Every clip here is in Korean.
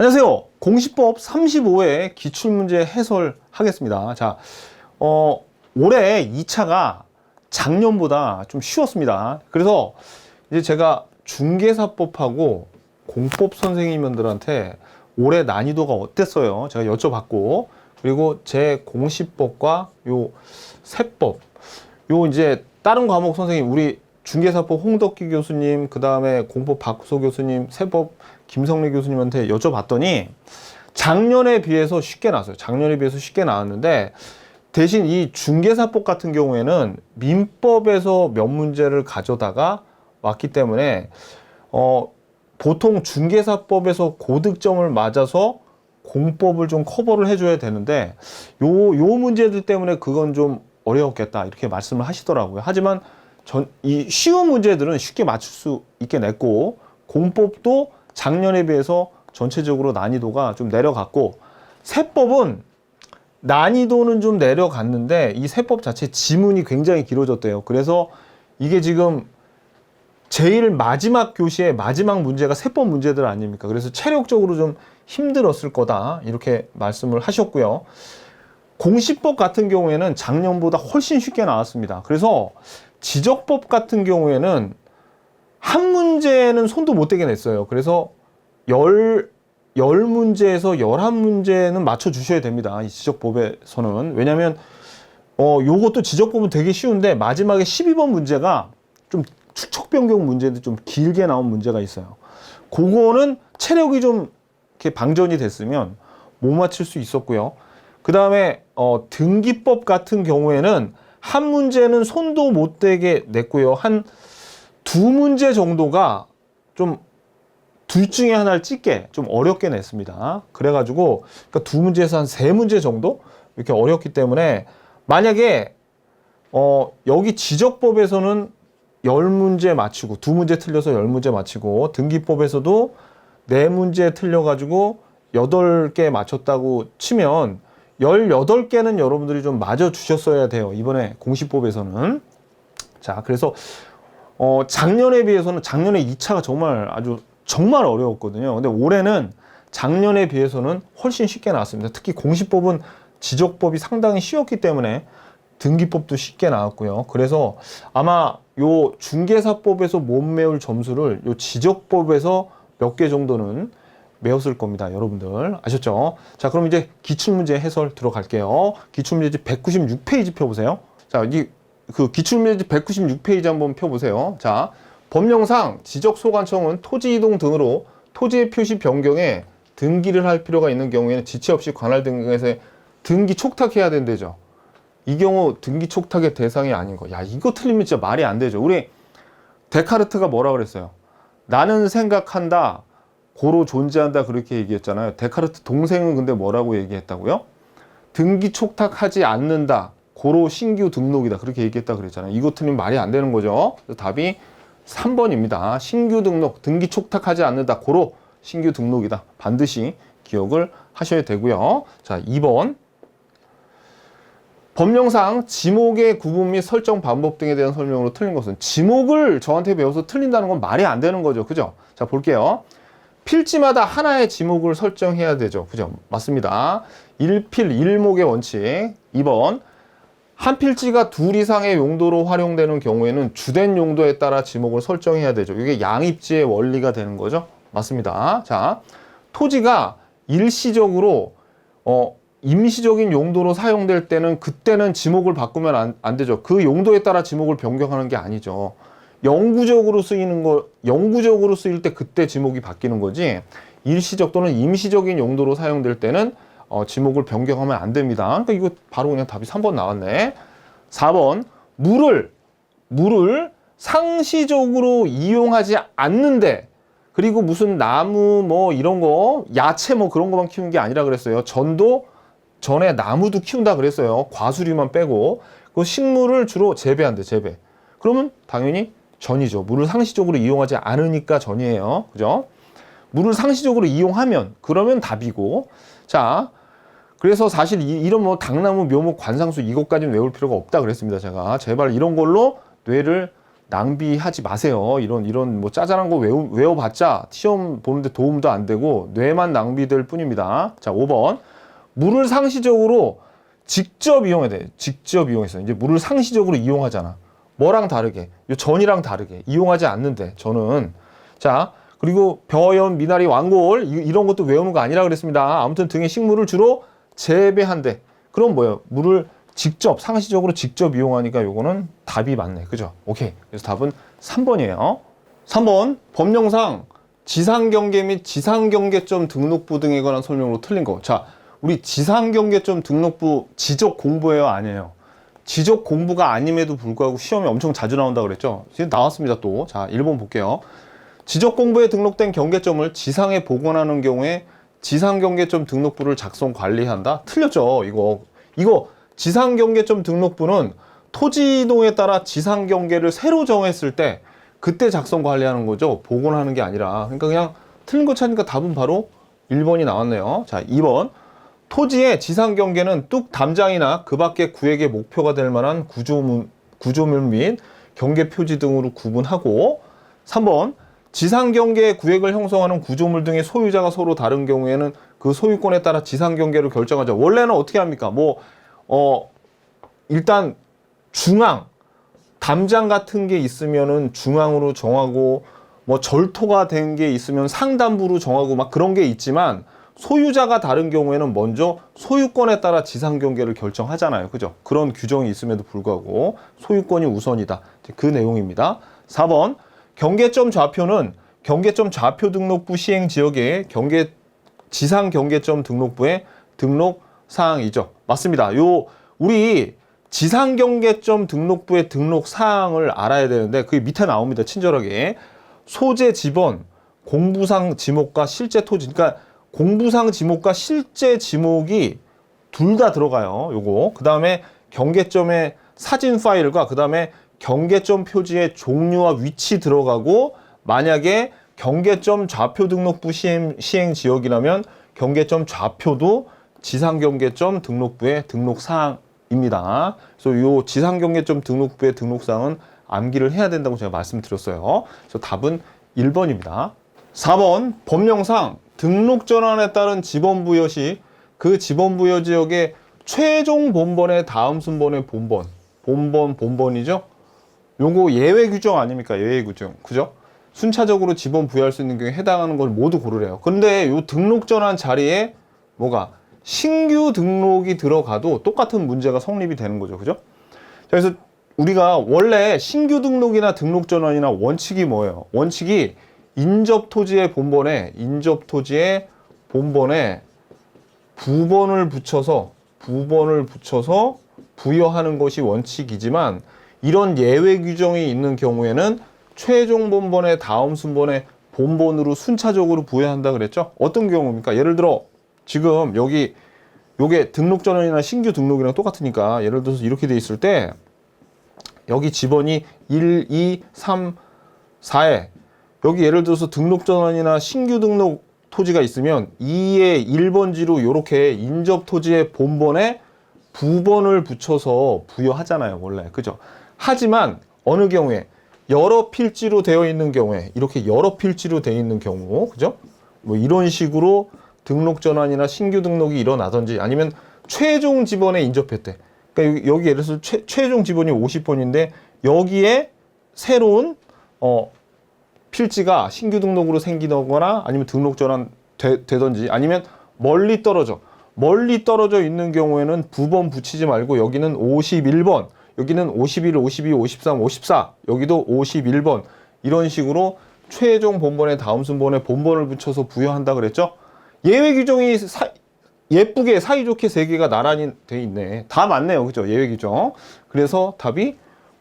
안녕하세요. 공시법 35회 기출문제 해설하겠습니다. 자, 올해 2차가 작년보다 좀 쉬웠습니다. 그래서 이제 제가 중개사법하고 공법 선생님들한테 올해 난이도가 어땠어요? 제가 여쭤봤고, 그리고 제 공시법과 요 세법, 요 이제 다른 과목 선생님, 우리 중개사법 홍덕기 교수님, 그 다음에 공법 박소 교수님, 세법 김성래 교수님한테 여쭤봤더니 작년에 비해서 쉽게 나왔어요. 작년에 비해서 쉽게 나왔는데 대신 이 중개사법 같은 경우에는 민법에서 몇 문제를 가져다가 왔기 때문에 보통 중개사법에서 고득점을 맞아서 공법을 좀 커버를 해줘야 되는데 요 문제들 때문에 그건 좀 어려웠겠다 이렇게 말씀을 하시더라고요. 하지만 이 쉬운 문제들은 쉽게 맞출 수 있게 냈고 공법도 작년에 비해서 전체적으로 난이도가 좀 내려갔고 세법은 난이도는 좀 내려갔는데 이 세법 자체 지문이 굉장히 길어졌대요. 그래서 이게 지금 제일 마지막 교시의 마지막 문제가 세법 문제들 아닙니까? 그래서 체력적으로 좀 힘들었을 거다 이렇게 말씀을 하셨고요. 공시법 같은 경우에는 작년보다 훨씬 쉽게 나왔습니다. 그래서 지적법 같은 경우에는 한 문제는 손도 못 대게 냈어요. 그래서 10문제에서 11문제는 맞춰주셔야 됩니다. 이 지적법에서는. 왜냐면, 요것도 지적법은 되게 쉬운데, 마지막에 12번 문제가 좀 추측 변경 문제인데 좀 길게 나온 문제가 있어요. 그거는 체력이 좀 이렇게 방전이 됐으면 못 맞출 수 있었고요. 그 다음에, 등기법 같은 경우에는 한 문제는 손도 못 대게 냈고요. 한 두 문제 정도가 좀 둘 중에 하나를 찍게 좀 어렵게 냈습니다. 그래가지고 그러니까 두 문제에서 한 세 문제 정도 이렇게 어렵기 때문에 만약에 여기 지적법에서는 10문제 맞추고 두 문제 틀려서 10문제 맞추고 등기법에서도 4문제 틀려가지고 8개 맞췄다고 치면 18개는 여러분들이 좀 맞아 주셨어야 돼요. 이번에 공시법에서는. 자, 그래서 작년에 비해서는 작년에 2차가 정말 어려웠거든요. 근데 올해는 작년에 비해서는 훨씬 쉽게 나왔습니다. 특히 공시법은 지적법이 상당히 쉬웠기 때문에 등기법도 쉽게 나왔고요. 그래서 아마 요 중개사법에서 못 메울 점수를 요 지적법에서 몇 개 정도는 메웠을 겁니다. 여러분들 아셨죠? 자, 그럼 이제 기출문제 해설 들어갈게요. 기출문제 196페이지 펴보세요. 자, 그 기출문제 196페이지 한번 펴보세요. 자, 법령상 지적소관청은 토지 이동 등으로 토지의 표시 변경에 등기를 할 필요가 있는 경우에는 지체 없이 관할 등기에서 등기 촉탁해야 된대죠. 이 경우 등기 촉탁의 대상이 아닌 거. 야, 이거 틀리면 진짜 말이 안 되죠. 우리 데카르트가 뭐라 그랬어요? 나는 생각한다, 고로 존재한다 그렇게 얘기했잖아요. 데카르트 동생은 근데 뭐라고 얘기했다고요? 등기 촉탁하지 않는다, 고로 신규 등록이다 그렇게 얘기했다 그랬잖아요. 이거 틀리면 말이 안 되는 거죠. 그래서 답이 3번입니다. 신규 등록, 등기 촉탁하지 않는다, 고로 신규 등록이다. 반드시 기억을 하셔야 되고요. 자, 2번. 법령상 지목의 구분 및 설정 방법 등에 대한 설명으로 틀린 것은, 지목을 저한테 배워서 틀린다는 건 말이 안 되는 거죠. 그죠? 자, 볼게요. 필지마다 하나의 지목을 설정해야 되죠. 그죠? 맞습니다. 1필 1목의 원칙. 2번. 한 필지가 둘 이상의 용도로 활용되는 경우에는 주된 용도에 따라 지목을 설정해야 되죠. 이게 양입지의 원리가 되는 거죠. 맞습니다. 자, 토지가 일시적으로 임시적인 용도로 사용될 때는 그때는 지목을 바꾸면 안 되죠. 그 용도에 따라 지목을 변경하는 게 아니죠. 영구적으로 쓰일 때 그때 지목이 바뀌는 거지, 일시적 또는 임시적인 용도로 사용될 때는 지목을 변경하면 안 됩니다. 그러니까 이거 바로 그냥 답이 3번 나왔네. 4번. 물을 상시적으로 이용하지 않는데, 그리고 무슨 나무 뭐 이런 거, 야채 뭐 그런 거만 키우는 게 아니라 그랬어요. 전에 나무도 키운다 그랬어요. 과수류만 빼고. 그 식물을 주로 재배한대, 재배. 그러면 당연히 전이죠. 물을 상시적으로 이용하지 않으니까 전이에요. 그죠? 물을 상시적으로 이용하면, 그러면 답이고. 자, 그래서 사실 이런 뭐 당나무, 묘목, 관상수 이것까지는 외울 필요가 없다 그랬습니다. 제가 제발 이런 걸로 뇌를 낭비하지 마세요. 이런 뭐 짜잘한 거 외워봤자 시험 보는데 도움도 안 되고 뇌만 낭비될 뿐입니다. 자, 5번. 물을 상시적으로 직접 이용해야 돼. 직접 이용해서. 이제 물을 상시적으로 이용하잖아. 뭐랑 다르게? 요 전이랑 다르게. 이용하지 않는데, 저는. 자, 그리고 벼연, 미나리, 완골, 이런 것도 외우는 거 아니라 그랬습니다. 아무튼 등의 식물을 주로 재배한대. 그럼 뭐예요? 물을 직접, 상시적으로 직접 이용하니까 요거는 답이 맞네. 그죠? 오케이. 그래서 답은 3번이에요. 3번. 법령상 지상경계 및 지상경계점 등록부 등에 관한 설명으로 틀린 거. 자, 우리 지상경계점 등록부 지적 공부예요? 아니에요? 지적 공부가 아님에도 불구하고 시험에 엄청 자주 나온다 그랬죠? 지금 나왔습니다, 또. 자, 1번 볼게요. 지적 공부에 등록된 경계점을 지상에 복원하는 경우에 지상경계점 등록부를 작성 관리한다? 틀렸죠, 이거 지상경계점 등록부는 토지 이동에 따라 지상경계를 새로 정했을 때 그때 작성 관리하는 거죠. 복원하는 게 아니라. 그러니까 그냥 틀린 거 찾으니까 답은 바로 1번이 나왔네요. 자, 2번. 토지의 지상경계는 뚝 담장이나 그 밖의 구역의 목표가 될 만한 구조물 및 경계표지 등으로 구분하고. 3번. 지상경계 구역을 형성하는 구조물 등의 소유자가 서로 다른 경우에는 그 소유권에 따라 지상경계를 결정하죠. 원래는 어떻게 합니까? 일단 중앙, 담장 같은 게 있으면은 중앙으로 정하고, 뭐 절토가 된 게 있으면 상단부로 정하고 막 그런 게 있지만, 소유자가 다른 경우에는 먼저 소유권에 따라 지상경계를 결정하잖아요. 그죠? 그런 규정이 있음에도 불구하고 소유권이 우선이다. 그 내용입니다. 4번. 경계점 좌표는 경계점 좌표 등록부 시행 지역의 지상경계점 등록부의 등록 사항이죠. 맞습니다. 우리 지상경계점 등록부의 등록 사항을 알아야 되는데 그게 밑에 나옵니다. 친절하게. 소재 지번, 공부상 지목과 실제 토지. 그러니까 공부상 지목과 실제 지목이 둘 다 들어가요. 요거. 그 다음에 경계점의 사진 파일과 그 다음에 경계점 표지의 종류와 위치 들어가고, 만약에 경계점 좌표 등록부 시행 지역이라면 경계점 좌표도 지상경계점 등록부의 등록사항입니다. 그래서 요 지상경계점 등록부의 등록사항은 암기를 해야 된다고 제가 말씀드렸어요. 그래서 답은 1번입니다. 4번. 법령상 등록 전환에 따른 지번 부여 시 그 지번 부여 지역의 최종 본번의 다음 순번의 본번이죠? 요거 예외 규정 아닙니까? 예외 규정. 그죠? 순차적으로 지번 부여할 수 있는 경우에 해당하는 걸 모두 고르래요. 그런데 요 등록 전환 자리에 뭐가 신규 등록이 들어가도 똑같은 문제가 성립이 되는 거죠. 그죠? 자, 그래서 우리가 원래 신규 등록이나 등록 전환이나 원칙이 뭐예요? 원칙이 인접 토지의 본번에 부번을 붙여서 부여하는 것이 원칙이지만, 이런 예외 규정이 있는 경우에는 최종 본번의 다음 순번의 본번으로 순차적으로 부여한다 그랬죠? 어떤 경우입니까? 예를 들어 지금 요게 등록 전환이나 신규 등록이랑 똑같으니까, 예를 들어서 이렇게 돼 있을 때 여기 지번이 1, 2, 3, 4에 여기 예를 들어서 등록 전환이나 신규 등록 토지가 있으면 2의 1번지로 이렇게 인접 토지의 본번에 부번을 붙여서 부여하잖아요, 원래. 그죠? 하지만 어느 경우에 여러 필지로 되어 있는 경우에, 이렇게 여러 필지로 되어 있는 경우, 그죠? 뭐 이런 식으로 등록 전환이나 신규 등록이 일어나든지, 아니면 최종 지번에 인접했대. 그러니까 여기 예를 들어서 최종 지번이 50번인데 여기에 새로운 필지가 신규 등록으로 생기거나 아니면 등록 전환 되든지, 아니면 멀리 떨어져 있는 경우에는 부번 붙이지 말고 여기는 51번, 여기는 51, 52, 53, 54, 여기도 51번, 이런 식으로 최종 본번에 다음 순번에 본번을 붙여서 부여한다 그랬죠? 예외 규정이 예쁘게 사이좋게 3개가 나란히 돼 있네. 다 맞네요. 그죠? 예외 규정. 그래서 답이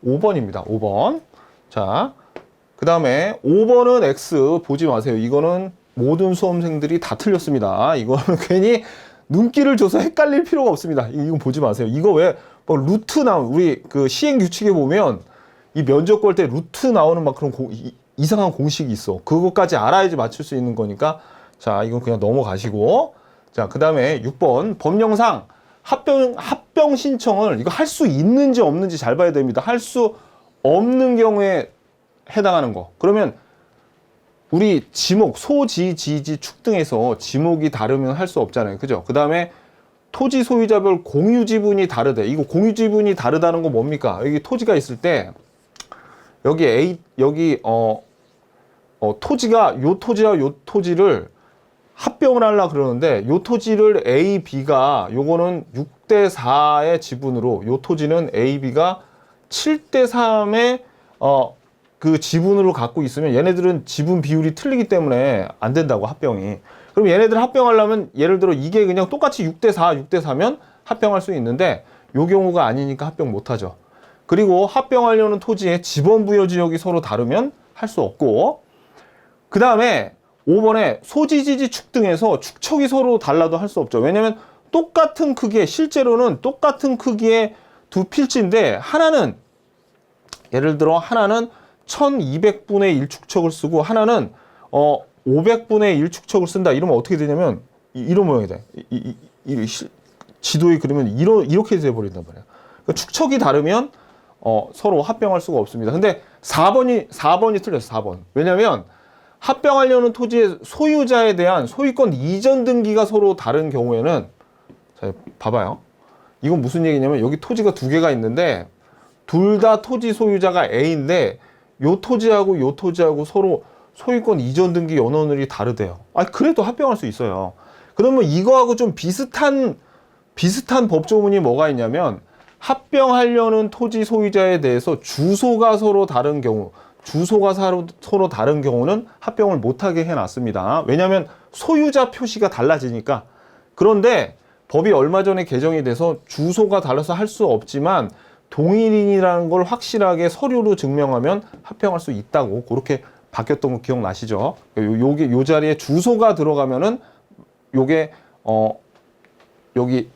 5번입니다. 5번. 자, 그 다음에 5번은 X 보지 마세요. 이거는 모든 수험생들이 다 틀렸습니다. 이거는 괜히 눈길을 줘서 헷갈릴 필요가 없습니다. 이거 보지 마세요. 이거 왜 루트 우리 그 시행 규칙에 보면 이 면접 볼 때 루트 나오는 막 그런 이상한 공식이 있어. 그것까지 알아야지 맞출 수 있는 거니까. 자, 이건 그냥 넘어가시고. 자, 그 다음에 6번. 법령상 합병 신청을 이거 할 수 있는지 없는지 잘 봐야 됩니다. 할 수 없는 경우에 해당하는 거. 그러면 우리 지목, 소지, 지지, 축 등에서 지목이 다르면 할 수 없잖아요. 그죠? 그 다음에 토지 소유자별 공유 지분이 다르대. 이거 공유 지분이 다르다는 건 뭡니까? 여기 토지가 있을 때 여기 토지가 요 토지와 요 토지를 합병을 하려고 그러는데 요 토지를 A, B가 요거는 6대 4의 지분으로 요 토지는 A, B가 7대 3의 그 지분으로 갖고 있으면 얘네들은 지분 비율이 틀리기 때문에 안 된다고 합병이. 그럼 얘네들 합병하려면 예를 들어 이게 그냥 똑같이 6대 4, 6대 4면 합병할 수 있는데 요 경우가 아니니까 합병 못 하죠. 그리고 합병하려는 토지의 지번 부여 지역이 서로 다르면 할 수 없고 그 다음에 5번에 소지지지 축 등에서 축척이 서로 달라도 할 수 없죠. 왜냐면 똑같은 크기의 실제로는 똑같은 크기의 두 필지인데 하나는 예를 들어 하나는 1200분의 1 축척을 쓰고 하나는 500분의 1 축척을 쓴다. 이러면 어떻게 되냐면 이런 모양이 돼. 지도에 그리면 이렇게 돼 버린단 말이야. 그러니까 축척이 다르면 서로 합병할 수가 없습니다. 근데 4번이 틀렸어. 4번. 왜냐면 합병하려는 토지의 소유자에 대한 소유권 이전 등기가 서로 다른 경우에는 자, 봐봐요. 이건 무슨 얘기냐면 여기 토지가 두 개가 있는데 둘 다 토지 소유자가 A인데 요 토지하고 요 토지하고 서로 소유권 이전 등기 연원율이 다르대요. 그래도 합병할 수 있어요. 그러면 이거하고 좀 비슷한 법조문이 뭐가 있냐면 합병하려는 토지 소유자에 대해서 주소가 서로 다른 경우 서로 다른 경우는 합병을 못하게 해놨습니다. 왜냐하면 소유자 표시가 달라지니까. 그런데 법이 얼마 전에 개정이 돼서 주소가 달라서 할 수 없지만 동일인이라는 걸 확실하게 서류로 증명하면 합병할 수 있다고 그렇게 바뀌었던 거 기억나시죠? 요 자리에 주소가 들어가면은 요게 여기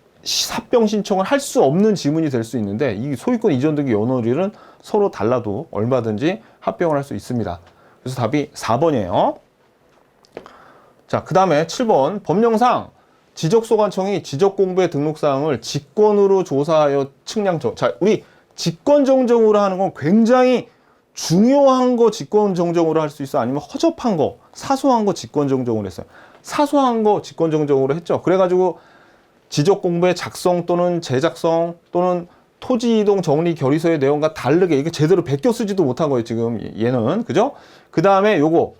합병 신청을 할 수 없는 지문이 될 수 있는데 이 소유권 이전 등기 연원율은 서로 달라도 얼마든지 합병을 할 수 있습니다. 그래서 답이 4번이에요. 자, 그 다음에 7번 법령상 지적소관청이 지적공부의 등록사항을 직권으로 조사하여 측량정. 자, 우리 직권정정으로 하는 건 굉장히 중요한 거 직권정정으로 할 수 있어? 아니면 허접한 거, 사소한 거 직권정정으로 했어요? 사소한 거 직권정정으로 했죠. 그래가지고 지적공부의 작성 또는 재작성 또는 토지이동 정리 결의서의 내용과 다르게 이게 제대로 베껴 쓰지도 못한 거예요. 지금 얘는. 그죠? 그 다음에 요거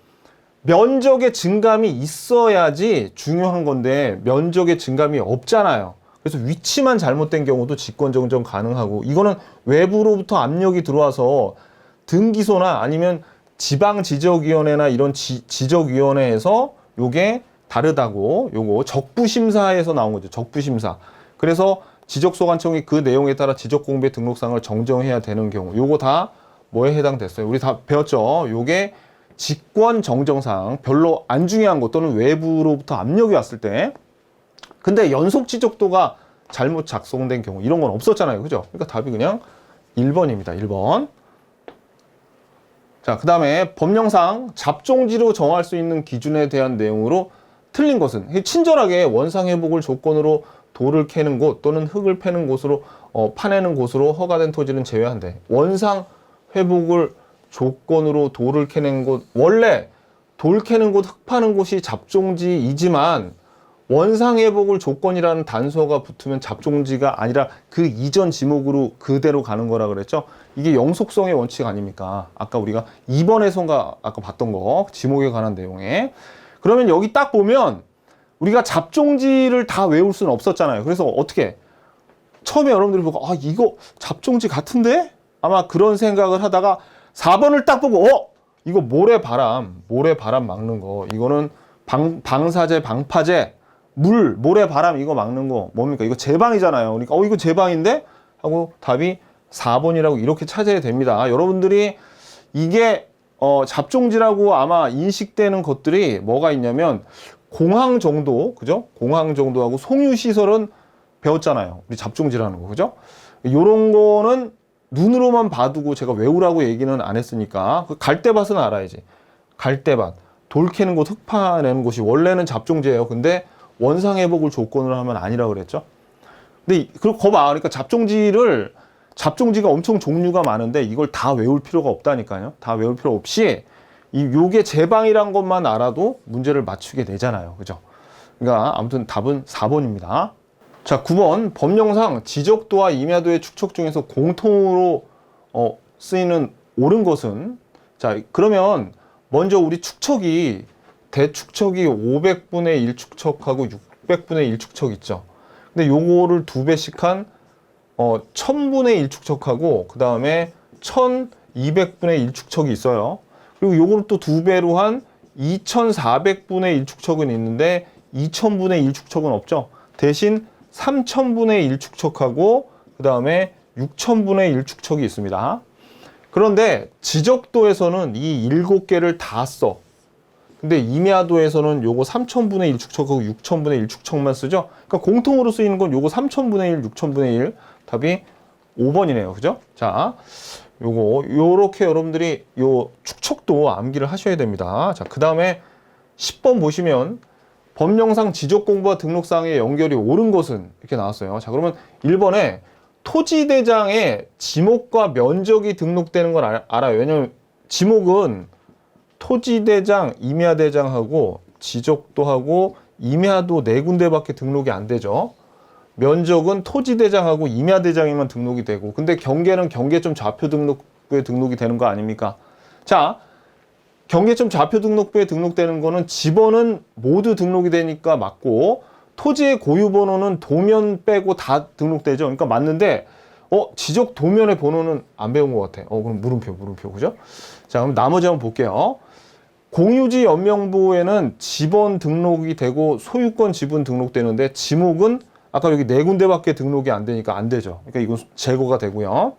면적의 증감이 있어야지 중요한 건데 면적의 증감이 없잖아요. 그래서 위치만 잘못된 경우도 직권정정 가능하고 이거는 외부로부터 압력이 들어와서 등기소나 아니면 지방지적위원회나 이런 지적위원회에서 요게 다르다고 요거 적부심사에서 나온 거죠. 적부심사. 그래서 지적소관청이 그 내용에 따라 지적공부의 등록사항을 정정해야 되는 경우 요거 다 뭐에 해당됐어요? 우리 다 배웠죠? 요게 직권정정사항 별로 안 중요한 것 또는 외부로부터 압력이 왔을 때 근데 연속 지적도가 잘못 작성된 경우 이런 건 없었잖아요. 그죠? 그러니까 답이 그냥 1번입니다. 1번. 자, 그 다음에 법령상 잡종지로 정할 수 있는 기준에 대한 내용으로 틀린 것은 친절하게 원상회복을 조건으로 돌을 캐는 곳 또는 흙을 패는 곳으로 파내는 곳으로 허가된 토지는 제외한대. 원상회복을 조건으로 돌을 캐는 곳 원래 돌 캐는 곳, 흙 파는 곳이 잡종지이지만 원상회복을 조건이라는 단서가 붙으면 잡종지가 아니라 그 이전 지목으로 그대로 가는 거라 그랬죠. 이게 영속성의 원칙 아닙니까? 아까 우리가 2번에선가 아까 봤던 거 지목에 관한 내용에 그러면 여기 딱 보면 우리가 잡종지를 다 외울 수는 없었잖아요. 그래서 어떻게 처음에 여러분들이 보고 이거 잡종지 같은데? 아마 그런 생각을 하다가 4번을 딱 보고 이거 모래바람 막는 거 이거는 방사제 방파제 물 모래바람 이거 막는 거 뭡니까? 이거 제방이잖아요. 그러니까 이거 제방인데 하고 답이 4번이라고 이렇게 찾아야 됩니다. 여러분들이 이게 잡종지라고 아마 인식되는 것들이 뭐가 있냐면 공항 정도, 그죠? 공항 정도하고 송유시설은 배웠잖아요. 우리 잡종지라는 거, 그죠? 요런 거는 눈으로만 봐두고 제가 외우라고 얘기는 안 했으니까 갈대밭은 알아야지. 갈대밭, 돌 캐는 곳, 흙 파내는 곳이 원래는 잡종지예요. 근데 원상회복을 조건으로 하면 아니라고 그랬죠. 근데 그거 봐. 그러니까 잡종지를 잡종지가 엄청 종류가 많은데 이걸 다 외울 필요가 없다니까요. 다 외울 필요 없이 요게 제방이란 것만 알아도 문제를 맞추게 되잖아요. 그죠? 그러니까 아무튼 답은 4번입니다. 자, 9번. 법령상 지적도와 임야도의 축척 중에서 공통으로 쓰이는 옳은 것은, 자, 그러면 먼저 우리 축척이 대축척이 500분의 1 축척하고 600분의 1 축척 있죠. 근데 요거를 2배씩 한 1000분의 1 축척하고 그 다음에 1200분의 1 축척이 있어요. 그리고 요거를 또 2배로 한 2400분의 1 축척은 있는데 2000분의 1 축척은 없죠. 대신 3000분의 1 축척하고 그 다음에 6000분의 1 축척이 있습니다. 그런데 지적도에서는 이 7개를 다 써. 근데 임야도에서는 요거 3000분의 1 축척하고 6000분의 1 축척만 쓰죠. 그러니까 공통으로 쓰이는 건 요거 3000분의 1, 6000분의 1. 답이 5번이네요. 그죠? 자, 요렇게 여러분들이 요 축척도 암기를 하셔야 됩니다. 자, 그 다음에 10번 보시면 법령상 지적공부와 등록상의 연결이 옳은 것은 이렇게 나왔어요. 자, 그러면 1번에 토지대장에 지목과 면적이 등록되는 걸 알아요. 왜냐면 지목은 토지대장, 임야대장하고 지적도하고 임야도 4군데밖에 등록이 안 되죠. 면적은 토지대장하고 임야대장에만 등록이 되고, 근데 경계는 경계점 좌표 등록부에 등록이 되는 거 아닙니까? 자, 경계점 좌표 등록부에 등록되는 거는 지번은 모두 등록이 되니까 맞고, 토지의 고유번호는 도면 빼고 다 등록되죠. 그러니까 맞는데 지적 도면의 번호는 안 배운 것 같아. 그럼 물음표, 그죠? 자, 그럼 나머지 한번 볼게요. 공유지 연명부에는 지번 등록이 되고 소유권 지분 등록되는데 지목은 아까 여기 4군데밖에 등록이 안 되니까 안 되죠. 그러니까 이건 제거가 되고요.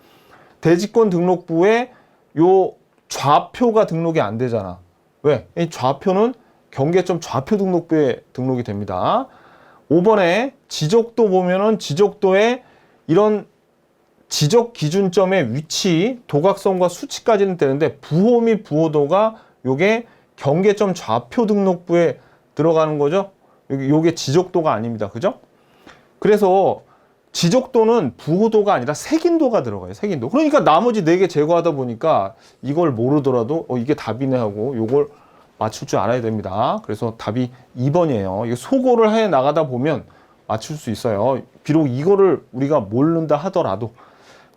대지권 등록부에 요 좌표가 등록이 안 되잖아. 왜? 이 좌표는 경계점 좌표 등록부에 등록이 됩니다. 5번에 지적도 보면은 지적도에 이런 지적 기준점의 위치, 도각선과 수치까지는 되는데 부호 및 부호도가 요게 경계점 좌표 등록부에 들어가는 거죠. 요게 지적도가 아닙니다. 그죠? 그래서 지적도는 부호도가 아니라 색인도가 들어가요. 색인도. 그러니까 나머지 4개 제거하다 보니까 이걸 모르더라도 이게 답이네 하고 요걸 맞출 줄 알아야 됩니다. 그래서 답이 2번이에요. 이거 소거를 해 나가다 보면 맞출 수 있어요. 비록 이거를 우리가 모른다 하더라도.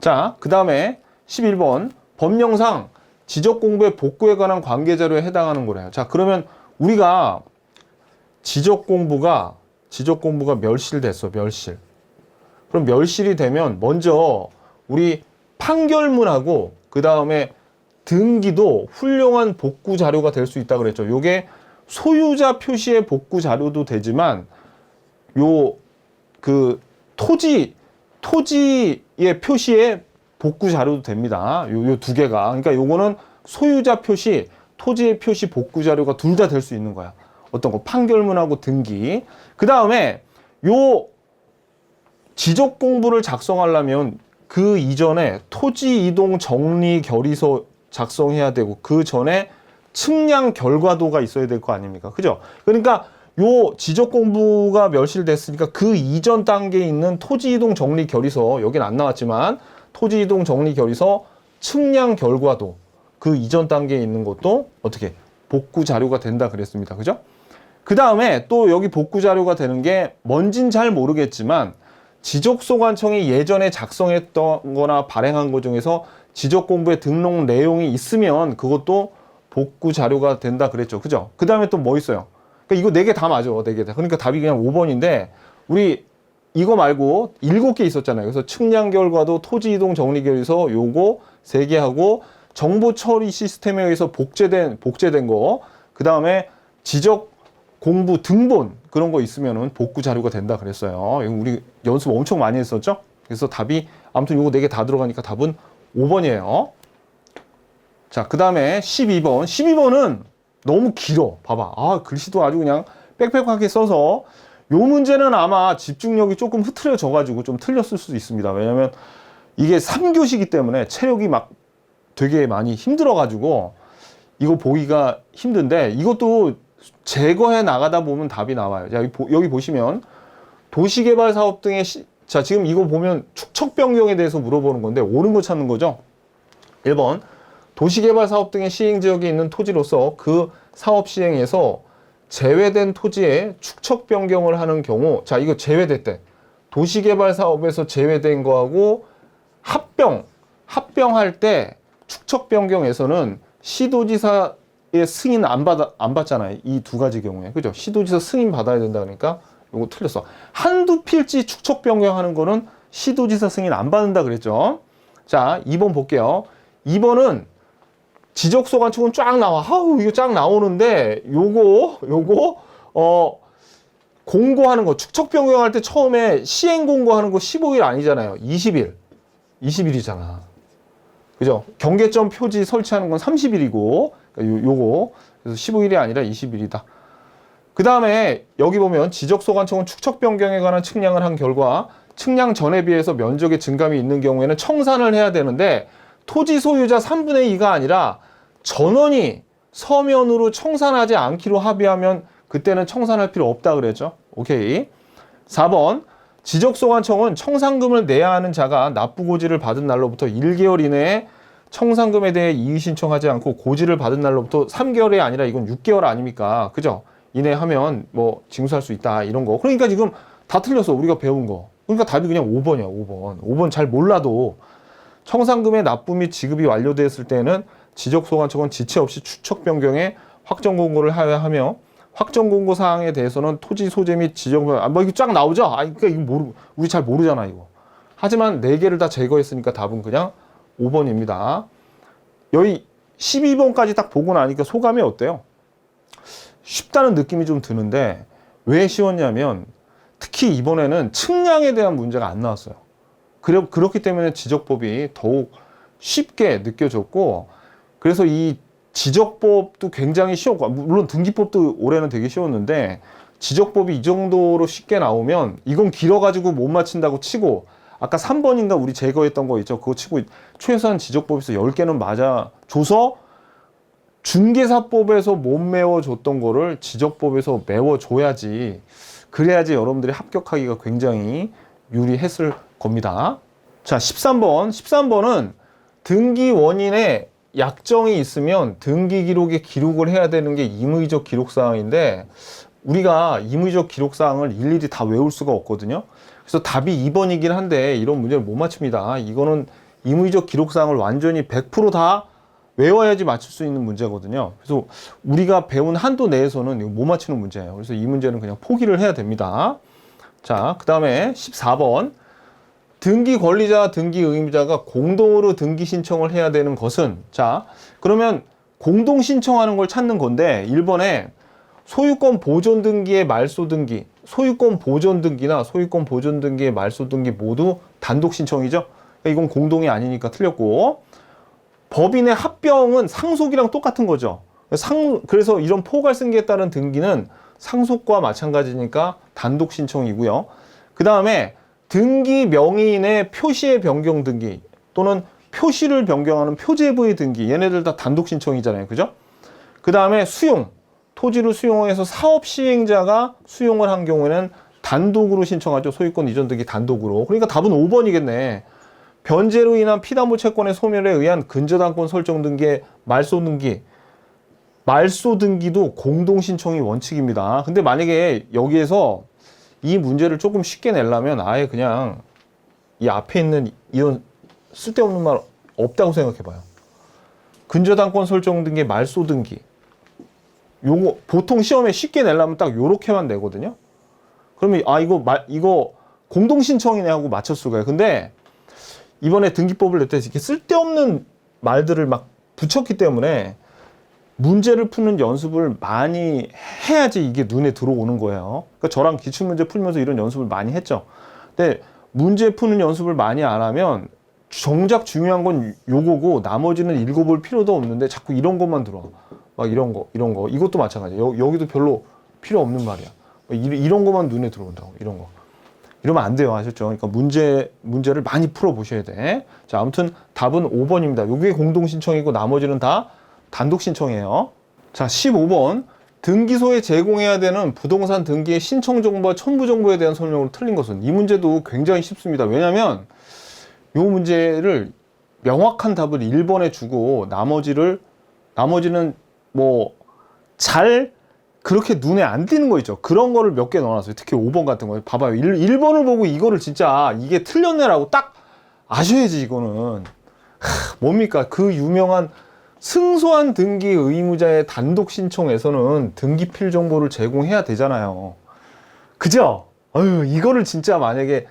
자, 그 다음에 11번. 법령상 지적 공부의 복구에 관한 관계 자료에 해당하는 거래요. 자, 그러면 우리가 지적 공부가 멸실됐어. 멸실. 그럼 멸실이 되면 먼저 우리 판결문하고 그 다음에 등기도 훌륭한 복구 자료가 될 수 있다 그랬죠. 요게 소유자 표시의 복구 자료도 되지만 토지의 표시의 복구 자료도 됩니다. 요 2개가. 그러니까 요거는 소유자 표시, 토지의 표시 복구 자료가 둘 다 될 수 있는 거야. 어떤 거 판결문하고 등기. 그 다음에 요 지적 공부를 작성하려면 그 이전에 토지 이동 정리 결의서 작성해야 되고 그 전에 측량 결과도가 있어야 될 거 아닙니까? 그죠? 그러니까 요 지적 공부가 멸실됐으니까 그 이전 단계에 있는 토지 이동 정리 결의서, 여긴 안 나왔지만 토지 이동 정리 결의서 측량 결과도 그 이전 단계에 있는 것도 어떻게 복구 자료가 된다 그랬습니다. 그죠? 그 다음에 또 여기 복구 자료가 되는 게 뭔진 잘 모르겠지만 지적소관청이 예전에 작성했던 거나 발행한 것 중에서 지적공부에 등록 내용이 있으면 그것도 복구 자료가 된다 그랬죠. 그죠? 그 다음에 또 뭐 있어요? 그러니까 이거 4개 다 맞아. 4개 다. 그러니까 답이 그냥 5번인데 우리 이거 말고 7개 있었잖아요. 그래서 측량 결과도 토지 이동 정리 결의서 요거 3개 하고 정보 처리 시스템에 의해서 복제된 거, 그 다음에 지적 공부 등본 그런 거 있으면은 복구 자료가 된다 그랬어요. 이거 우리 연습 엄청 많이 했었죠? 그래서 답이 아무튼 요거 4개 다 들어가니까 답은 5번이에요. 자, 그 다음에 12번. 12번은 너무 길어. 봐봐. 글씨도 아주 그냥 빽빽하게 써서 요 문제는 아마 집중력이 조금 흐트러져 가지고 좀 틀렸을 수도 있습니다. 왜냐면 이게 3교시기 때문에 체력이 막 되게 많이 힘들어 가지고 이거 보기가 힘든데 이것도 제거해 나가다 보면 답이 나와요. 자, 여기 보시면 도시개발 사업 등의 자, 지금 이거 보면 축척 변경에 대해서 물어보는 건데 옳은 거 찾는 거죠. 1번 도시개발 사업 등의 시행 지역에 있는 토지로서 그 사업 시행에서 제외된 토지에 축척 변경을 하는 경우, 자, 이거 제외됐대. 도시개발 사업에서 제외된 거하고 합병할 때 축척 변경에서는 시도지사의 승인 안 받잖아요. 이 두 가지 경우에. 그죠? 시도지사 승인 받아야 된다 그러니까 요거 틀렸어. 한두 필지 축척 변경하는 거는 시도지사 승인 안 받는다 그랬죠. 자, 2번 볼게요. 2번은 지적소관청은 쫙 나와. 아우, 이거 쫙 나오는데 요거 공고하는 거, 축척 변경할 때 처음에 시행 공고하는 거 15일 아니잖아요. 20일이잖아. 그죠? 경계점 표지 설치하는 건 30일이고, 요거. 그래서 15일이 아니라 20일이다. 그 다음에 여기 보면 지적소관청은 축척 변경에 관한 측량을 한 결과 측량 전에 비해서 면적의 증감이 있는 경우에는 청산을 해야 되는데 토지 소유자 3분의 2가 아니라 전원이 서면으로 청산하지 않기로 합의하면 그때는 청산할 필요 없다 그랬죠. 오케이. 4번 지적소관청은 청산금을 내야 하는 자가 납부고지를 받은 날로부터 1개월 이내에 청산금에 대해 이의 신청하지 않고 고지를 받은 날로부터 3개월이 아니라 이건 6개월 아닙니까? 그죠? 이내 하면 뭐 징수할 수 있다 이런 거. 그러니까 지금 다 틀렸어. 우리가 배운 거. 그러니까 답이 그냥 5번이야. 5번 잘 몰라도 청산금의 납부 및 지급이 완료되었을 때는 지적소관청은 지체 없이 축척 변경에 확정 공고를 하여야 하며 확정 공고 사항에 대해서는 토지 소재 및 지적 뭐 이거 쫙 나오죠. 그러니까 이거 우리 잘 모르잖아 이거. 하지만 4개를 다 제거했으니까 답은 그냥 5번입니다. 여기 12번까지 딱 보고 나니까 소감이 어때요? 쉽다는 느낌이 좀 드는데 왜 쉬웠냐면 특히 이번에는 측량에 대한 문제가 안 나왔어요. 그렇기 때문에 지적법이 더욱 쉽게 느껴졌고 그래서 이 지적법도 굉장히 쉬웠고 물론 등기법도 올해는 되게 쉬웠는데 지적법이 이 정도로 쉽게 나오면 이건 길어가지고 못 맞힌다고 치고 아까 3번인가 우리 제거했던 거 있죠. 그거 치고 최소한 지적법에서 10개는 맞아줘서 중개사법에서 못 메워줬던 거를 지적법에서 메워줘야지 그래야지 여러분들이 합격하기가 굉장히 유리했을 겁니다. 자, 13번은 등기 원인에 약정이 있으면 등기 기록에 기록을 해야 되는 게 임의적 기록사항인데 우리가 임의적 기록사항을 일일이 다 외울 수가 없거든요. 그래서 답이 2번이긴 한데 이런 문제를 못 맞춥니다. 이거는 임의적 기록사항을 완전히 100% 외워야지 맞출 수 있는 문제거든요. 그래서 우리가 배운 한도 내에서는 이거 못 맞추는 문제예요. 그래서 이 문제는 그냥 포기를 해야 됩니다. 자, 그 다음에 14번. 등기 권리자와 등기 의무자가 공동으로 등기 신청을 해야 되는 것은, 자, 그러면 공동 신청하는 걸 찾는 건데 1번에 소유권 보존 등기의 말소 등기, 소유권 보존 등기나 소유권 보존 등기의 말소 등기 모두 단독 신청이죠. 그러니까 이건 공동이 아니니까 틀렸고 법인의 합병은 상속이랑 똑같은 거죠. 그래서 이런 포괄승계에 따른 등기는 상속과 마찬가지니까 단독 신청이고요. 그 다음에 등기 명의인의 표시의 변경 등기 또는 표시를 변경하는 표제부의 등기 얘네들 다 단독 신청이잖아요. 그죠? 그 다음에 수용, 토지를 수용해서 사업 시행자가 수용을 한 경우에는 단독으로 신청하죠. 소유권 이전 등기 단독으로. 그러니까 답은 5번이겠네. 변제로 인한 피담보 채권의 소멸에 의한 근저당권 설정 등기의 말소 등기도 공동 신청이 원칙입니다. 근데 만약에 여기에서 이 문제를 조금 쉽게 내려면 아예 그냥 이 앞에 있는 이런 쓸데없는 말 없다고 생각해봐요. 근저당권 설정 등기의 말소 등기 요거 보통 시험에 쉽게 내려면 딱 요렇게만 내거든요. 그러면 이거 공동 신청이네 하고 맞출 수가 있어요. 근데 이번에 등기법을 낼 때 이렇게 쓸데없는 말들을 막 붙였기 때문에 문제를 푸는 연습을 많이 해야지 이게 눈에 들어오는 거예요. 그러니까 저랑 기출문제 풀면서 이런 연습을 많이 했죠. 근데 문제 푸는 연습을 많이 안 하면 정작 중요한 건 요거고 나머지는 읽어볼 필요도 없는데 자꾸 이런 것만 들어와. 막 이런 거. 이것도 마찬가지예요. 여기도 별로 필요 없는 말이야. 이런 것만 눈에 들어온다고. 이런 거. 이러면 안 돼요. 아셨죠? 그러니까 문제를 많이 풀어보셔야 돼. 자, 아무튼 답은 5번입니다. 여기에 공동 신청이고 나머지는 다 단독 신청이에요. 자, 15번. 등기소에 제공해야 되는 부동산 등기의 신청 정보와 첨부 정보에 대한 설명으로 틀린 것은, 이 문제도 굉장히 쉽습니다. 왜냐하면 이 문제를 명확한 답을 1번에 주고 나머지는 뭐 잘 그렇게 눈에 안 띄는 거 있죠. 그런 거를 몇 개 넣어놨어요. 특히 5번 같은 거. 봐봐요. 1번을 보고 이거를 진짜 이게 틀렸네라고 딱 아셔야지. 이거는 뭡니까? 그 유명한 승소한 등기 의무자의 단독 신청에서는 등기필 정보를 제공해야 되잖아요. 그죠? 이거를 진짜 만약에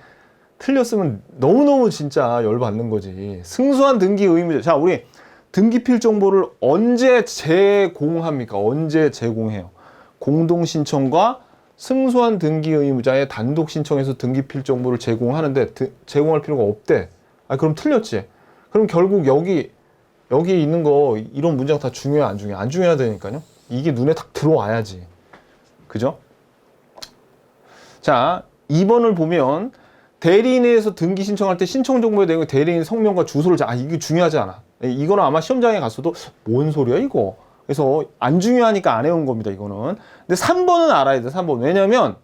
틀렸으면 너무너무 진짜 열받는 거지. 승소한 등기 의무자. 자, 우리 등기필 정보를 언제 제공합니까? 언제 제공해요? 공동신청과 승소한 등기 의무자의 단독 신청에서 등기필 정보를 제공하는데 제공할 필요가 없대. 그럼 틀렸지. 그럼 결국 여기 있는 거 이런 문장 다 중요해, 안 중요해? 안 중요해야 되니까요. 이게 눈에 딱 들어와야지. 그죠? 자, 2번을 보면 대리인에서 등기 신청할 때 신청 정보에 대한 대리인 성명과 주소를 이게 중요하지 않아. 이거는 아마 시험장에 갔어도 뭔 소리야 이거. 그래서 안 중요하니까 안 해온 겁니다, 이거는. 근데 3번은 알아야 돼. 3번. 왜냐면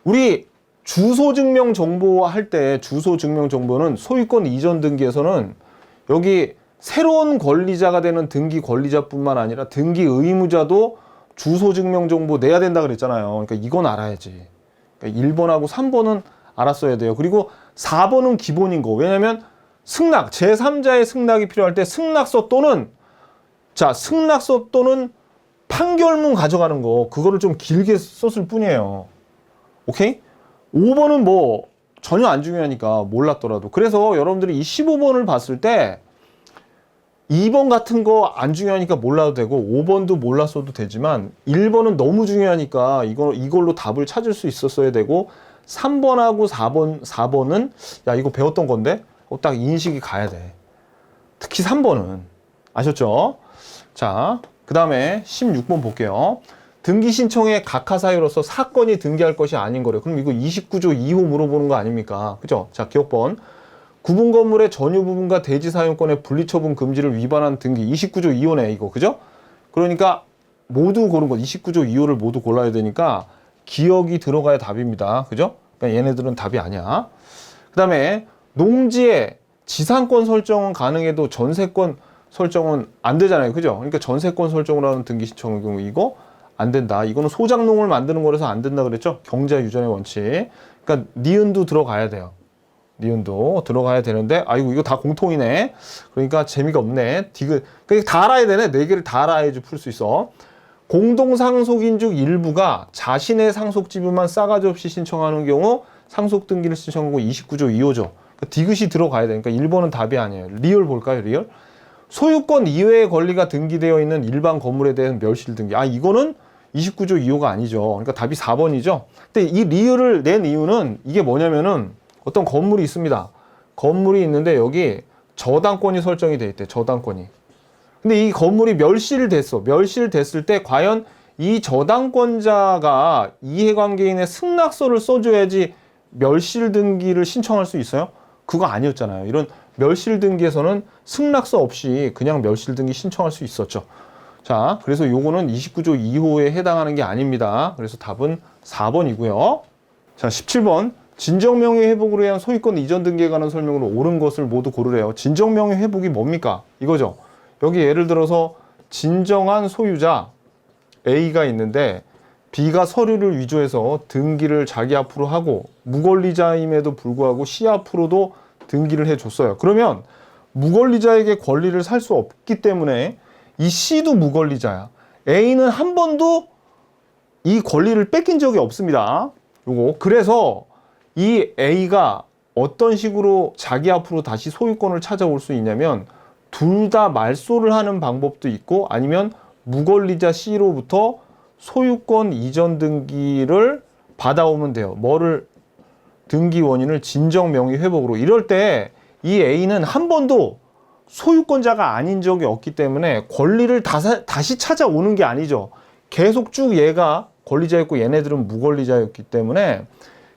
우리 주소 증명 정보 할 때 주소 증명 정보는 소유권 이전 등기에서는 여기 새로운 권리자가 되는 등기 권리자뿐만 아니라 등기 의무자도 주소 증명 정보 내야 된다 그랬잖아요. 그러니까 이건 알아야지. 그러니까 1번하고 3번은 알았어야 돼요. 그리고 4번은 기본인 거. 왜냐면 승낙, 제3자의 승낙이 필요할 때 승낙서 또는 판결문 가져가는 거, 그거를 좀 길게 썼을 뿐이에요. 오케이? 5번은 뭐 전혀 안 중요하니까 몰랐더라도. 그래서 여러분들이 이 15번을 봤을 때 2번 같은 거 안 중요하니까 몰라도 되고 5번도 몰랐어도 되지만 1번은 너무 중요하니까 이걸로 답을 찾을 수 있었어야 되고 3번하고 4번은 야, 이거 배웠던 건데 딱 인식이 가야 돼. 특히 3번은. 아셨죠? 자, 그 다음에 16번 볼게요. 등기 신청의 각하 사유로서 사건이 등기할 것이 아닌 거래요. 그럼 이거 29조 2호 물어보는 거 아닙니까? 그죠? 자, 기억번. 구분 건물의 전유 부분과 대지 사용권의 분리 처분 금지를 위반한 등기. 29조 2호네, 이거. 그죠? 그러니까 모두 고른 거. 29조 2호를 모두 골라야 되니까 기억이 들어가야 답입니다. 그죠? 그러니까 얘네들은 답이 아니야. 그 다음에 농지의 지상권 설정은 가능해도 전세권 설정은 안 되잖아요. 그죠? 그러니까 전세권 설정을 하는 등기 신청의 경우 이거 안 된다. 이거는 소장농을 만드는 거라서 안 된다 그랬죠? 경자 유전의 원칙. 그러니까 니은도 들어가야 돼요. 니은도 들어가야 되는데 아이고 이거 다 공통이네. 그러니까 재미가 없네. 그러니까 다 알아야 되네. 4개를 다 알아야지 풀 수 있어. 공동상속인 중 일부가 자신의 상속 지분만 싸가지 없이 신청하는 경우 상속 등기를 신청하고 29조 2호죠. 그러니까 디귿이 들어가야 되니까 1번은 답이 아니에요. 리얼 볼까요? 리얼? 소유권 이외의 권리가 등기되어 있는 일반 건물에 대한 멸실 등기. 이거는 29조 2호가 아니죠. 그러니까 답이 4번이죠. 근데 이 리을을 낸 이유는 이게 뭐냐면은 어떤 건물이 있습니다. 건물이 있는데 여기 저당권이 설정이 돼 있대. 저당권이. 근데 이 건물이 멸실됐어. 멸실됐을 때 과연 이 저당권자가 이해관계인의 승낙서를 써줘야지 멸실 등기를 신청할 수 있어요? 그거 아니었잖아요. 이런 멸실 등기에서는 승낙서 없이 그냥 멸실 등기 신청할 수 있었죠. 자, 그래서 요거는 29조 2호에 해당하는 게 아닙니다. 그래서 답은 4번이고요. 자, 17번. 진정명의 회복으로 위한 소유권 이전 등기에 관한 설명으로 옳은 것을 모두 고르래요. 진정명의 회복이 뭡니까? 이거죠. 여기 예를 들어서 진정한 소유자 A가 있는데 B가 서류를 위조해서 등기를 자기 앞으로 하고 무권리자임에도 불구하고 C 앞으로도 등기를 해줬어요. 그러면 무권리자에게 권리를 살 수 없기 때문에 이 C도 무권리자야. A는 한 번도 이 권리를 뺏긴 적이 없습니다. 요거. 그래서 이 A가 어떤 식으로 자기 앞으로 다시 소유권을 찾아올 수 있냐면 둘 다 말소를 하는 방법도 있고 아니면 무권리자 C로부터 소유권 이전 등기를 받아오면 돼요. 등기 원인을 진정 명의 회복으로. 이럴 때 이 A는 한 번도 소유권자가 아닌 적이 없기 때문에 권리를 다시 찾아오는 게 아니죠. 계속 쭉 얘가 권리자였고 얘네들은 무권리자였기 때문에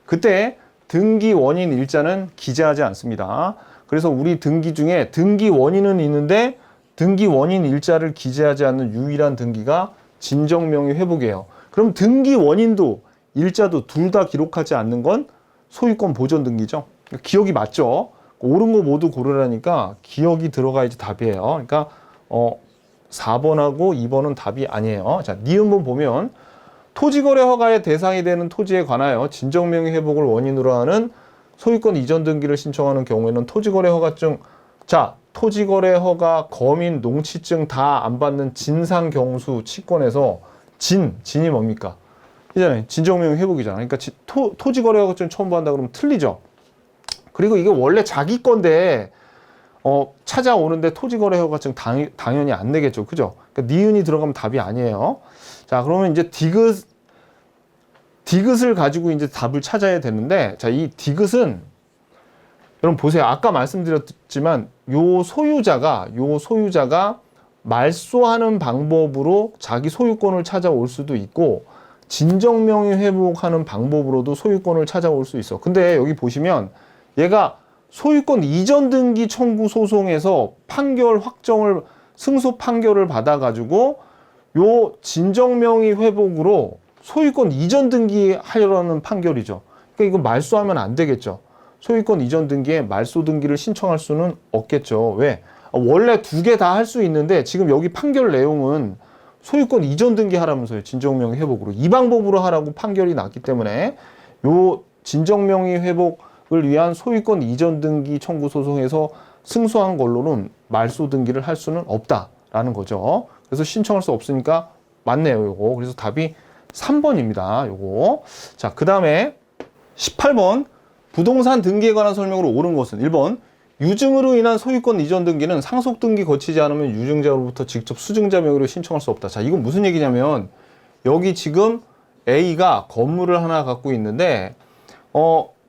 그때 등기 원인 일자는 기재하지 않습니다. 그래서 우리 등기 중에 등기 원인은 있는데 등기 원인 일자를 기재하지 않는 유일한 등기가 진정명의 회복이에요. 그럼 등기 원인도 일자도 둘 다 기록하지 않는 건 소유권 보존 등기죠. 기억이 맞죠? 옳은 거 모두 고르라니까 기억이 들어가야지 답이에요. 그러니까 4번하고 2번은 답이 아니에요. 자, 니은번 보면 토지거래 허가의 대상이 되는 토지에 관하여 진정명의 회복을 원인으로 하는 소유권 이전 등기를 신청하는 경우에는 토지거래 허가증, 자, 토지거래 허가, 검인, 농취증 다 안 받는 진상경수 치권에서 진이 뭡니까? 이잖아요. 진정명의 회복이잖아. 그러니까 토지거래 허가증 처음 받는다 그러면 틀리죠. 그리고 이게 원래 자기 건데 찾아오는데 토지거래 허가증 당연히 안 내겠죠. 그죠? 그러니까 니은이 들어가면 답이 아니에요. 자, 그러면 이제 디귿을 가지고 이제 답을 찾아야 되는데, 자, 이 디귿은 여러분 보세요. 아까 말씀드렸지만 요 소유자가 말소하는 방법으로 자기 소유권을 찾아올 수도 있고 진정명의 회복하는 방법으로도 소유권을 찾아올 수 있어. 근데 여기 보시면 얘가 소유권 이전 등기 청구 소송에서 판결 확정을 승소 판결을 받아가지고 요 진정명의 회복으로 소유권 이전 등기 하려는 판결이죠. 그러니까 이거 말소하면 안 되겠죠. 소유권 이전 등기에 말소 등기를 신청할 수는 없겠죠. 왜? 원래 두 개 다 할 수 있는데 지금 여기 판결 내용은 소유권 이전 등기 하라면서요. 진정명의 회복으로. 이 방법으로 하라고 판결이 났기 때문에 요 진정명의 회복을 위한 소유권 이전 등기 청구 소송에서 승소한 걸로는 말소 등기를 할 수는 없다라는 거죠. 그래서 신청할 수 없으니까 맞네요. 요거. 그래서 답이 3번입니다. 요거. 자, 그 다음에 18번. 부동산 등기에 관한 설명으로 옳은 것은 1번. 유증으로 인한 소유권 이전 등기는 상속 등기 거치지 않으면 유증자로부터 직접 수증자 명의로 신청할 수 없다. 자, 이건 무슨 얘기냐면 여기 지금 A가 건물을 하나 갖고 있는데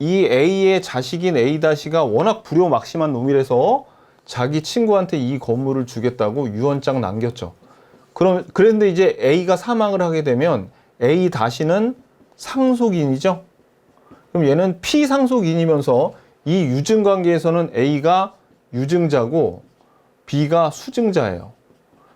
이 A의 자식인 A-가 워낙 불효막심한 놈이라서 자기 친구한테 이 건물을 주겠다고 유언장 남겼죠. 그런데 이제 A가 사망을 하게 되면 A-는 상속인이죠. 그럼 얘는 피상속인이면서 이 유증관계에서는 A가 유증자고 B가 수증자예요.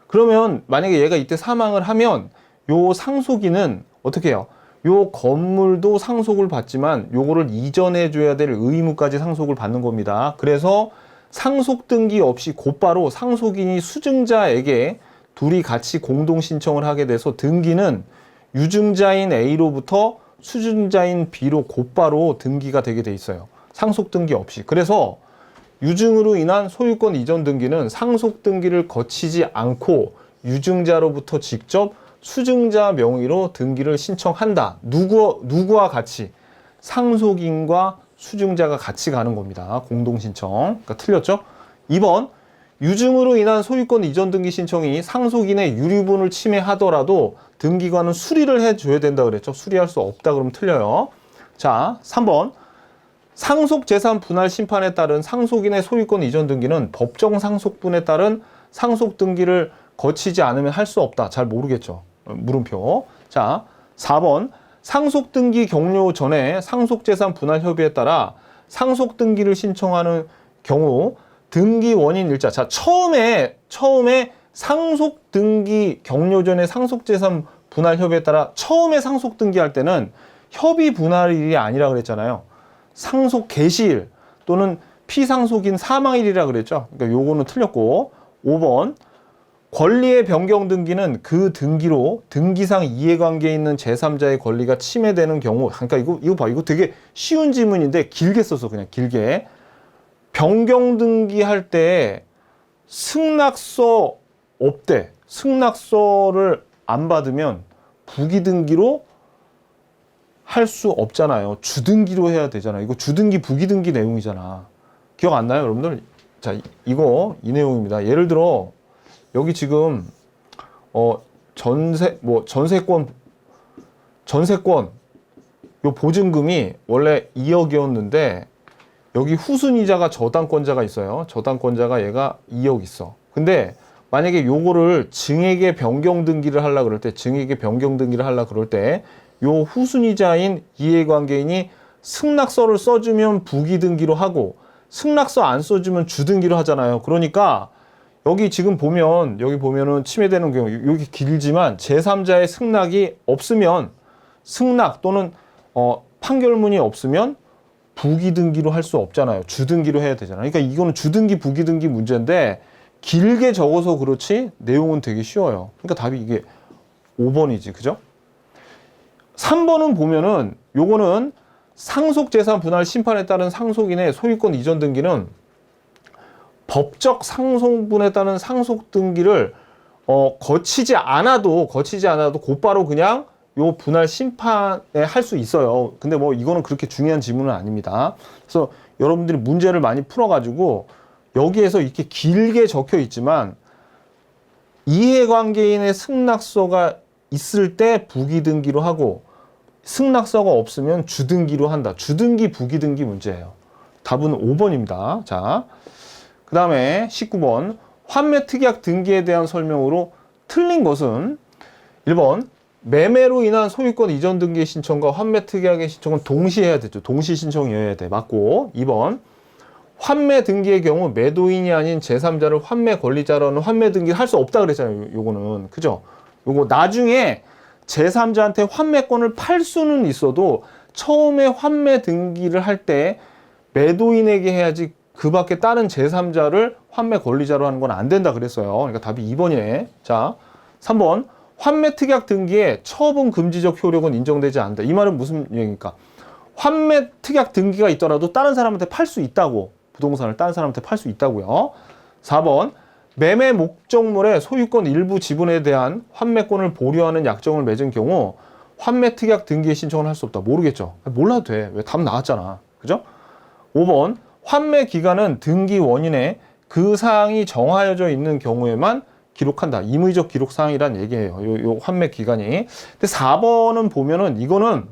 그러면 만약에 얘가 이때 사망을 하면 요 상속인은 어떻게 해요? 요 건물도 상속을 받지만 요거를 이전해 줘야 될 의무까지 상속을 받는 겁니다. 그래서 상속 등기 없이 곧바로 상속인이 수증자에게 둘이 같이 공동 신청을 하게 돼서 등기는 유증자인 A로부터 수증자인 B로 곧바로 등기가 되게 돼 있어요. 상속 등기 없이. 그래서 유증으로 인한 소유권 이전 등기는 상속 등기를 거치지 않고 유증자로부터 직접 수증자 명의로 등기를 신청한다. 누구와 같이? 상속인과 수증자가 같이 가는 겁니다. 공동 신청. 그러니까 틀렸죠? 2번. 유증으로 인한 소유권 이전 등기 신청이 상속인의 유류분을 침해하더라도 등기관은 수리를 해줘야 된다 그랬죠. 수리할 수 없다 그러면 틀려요. 자, 3번. 상속재산 분할 심판에 따른 상속인의 소유권 이전 등기는 법정 상속분에 따른 상속 등기를 거치지 않으면 할 수 없다. 잘 모르겠죠. 물음표. 자, 4번. 상속 등기 경료 전에 상속재산 분할 협의에 따라 상속 등기를 신청하는 경우 등기 원인 일자. 자, 처음에 상속 등기 경료 전에 상속재산 분할 협의에 따라 처음에 상속 등기할 때는 협의 분할일이 아니라 그랬잖아요. 상속 개시일 또는 피상속인 사망일이라 그랬죠. 그러니까 요거는 틀렸고. 5번. 권리의 변경 등기는 그 등기로 등기상 이해관계에 있는 제3자의 권리가 침해되는 경우. 그러니까 이거 봐. 이거 되게 쉬운 질문인데 길게 썼어. 그냥 길게. 변경 등기할 때 승낙서 없대. 승낙서를 안 받으면 부기등기로 할 수 없잖아요. 주등기로 해야 되잖아요. 이거 주등기, 부기등기 내용이잖아. 기억 안 나요, 여러분들? 자, 이 내용입니다. 예를 들어 여기 지금 전세권 요 보증금이 원래 2억이었는데 여기 후순위자가 저당권자가 있어요. 저당권자가 얘가 2억 있어. 근데 만약에 요거를 증액의 변경 등기를 하려 그럴 때 요 후순위자인 이해관계인이 승낙서를 써주면 부기등기로 하고 승낙서 안 써주면 주등기로 하잖아요. 그러니까 여기 지금 보면, 여기 보면은 침해되는 경우, 여기 길지만 제3자의 승낙이 없으면, 승낙 또는 판결문이 없으면 부기등기로 할 수 없잖아요. 주등기로 해야 되잖아요. 그러니까 이거는 주등기, 부기등기 문제인데 길게 적어서 그렇지 내용은 되게 쉬워요. 그러니까 답이 이게 5번이지, 그죠? 3번은 보면은 요거는 상속재산 분할 심판에 따른 상속인의 소유권 이전 등기는 법적 상속분에 따른 상속 등기를 거치지 않아도 곧바로 그냥 요 분할 심판에 할 수 있어요. 근데 뭐 이거는 그렇게 중요한 지문은 아닙니다. 그래서 여러분들이 문제를 많이 풀어가지고 여기에서 이렇게 길게 적혀 있지만 이해관계인의 승낙서가 있을 때 부기등기로 하고 승낙서가 없으면 주등기로 한다. 주등기, 부기등기 문제예요. 답은 5번입니다. 자, 그 다음에 19번 환매특약 등기에 대한 설명으로 틀린 것은 1번 매매로 인한 소유권 이전 등기 신청과 환매특약의 신청은 동시에 해야 되죠. 동시 신청이어야 돼. 맞고 2번 환매 등기의 경우 매도인이 아닌 제3자를 환매 권리자라는 환매 등기를 할 수 없다 그랬잖아요. 요거는 그죠? 요거 나중에 제3자한테 환매권을 팔 수는 있어도 처음에 환매 등기를 할 때 매도인에게 해야지 그 밖에 다른 제3자를 환매 권리자로 하는 건 안 된다 그랬어요. 그러니까 답이 2번이네. 자, 3번 환매 특약 등기에 처분 금지적 효력은 인정되지 않는다. 이 말은 무슨 얘기입니까? 환매 특약 등기가 있더라도 다른 사람한테 팔 수 있다고. 부동산을 다른 사람한테 팔 수 있다고요. 4번 매매 목적물의 소유권 일부 지분에 대한 환매권을 보류하는 약정을 맺은 경우 환매 특약 등기에 신청을 할 수 없다. 모르겠죠. 몰라도 돼. 왜 답 나왔잖아. 그죠? 5번 환매 기간은 등기 원인에 그 사항이 정하여져 있는 경우에만 기록한다. 임의적 기록 사항이란 얘기예요. 요 환매 기간이. 근데 4번은 보면은 이거는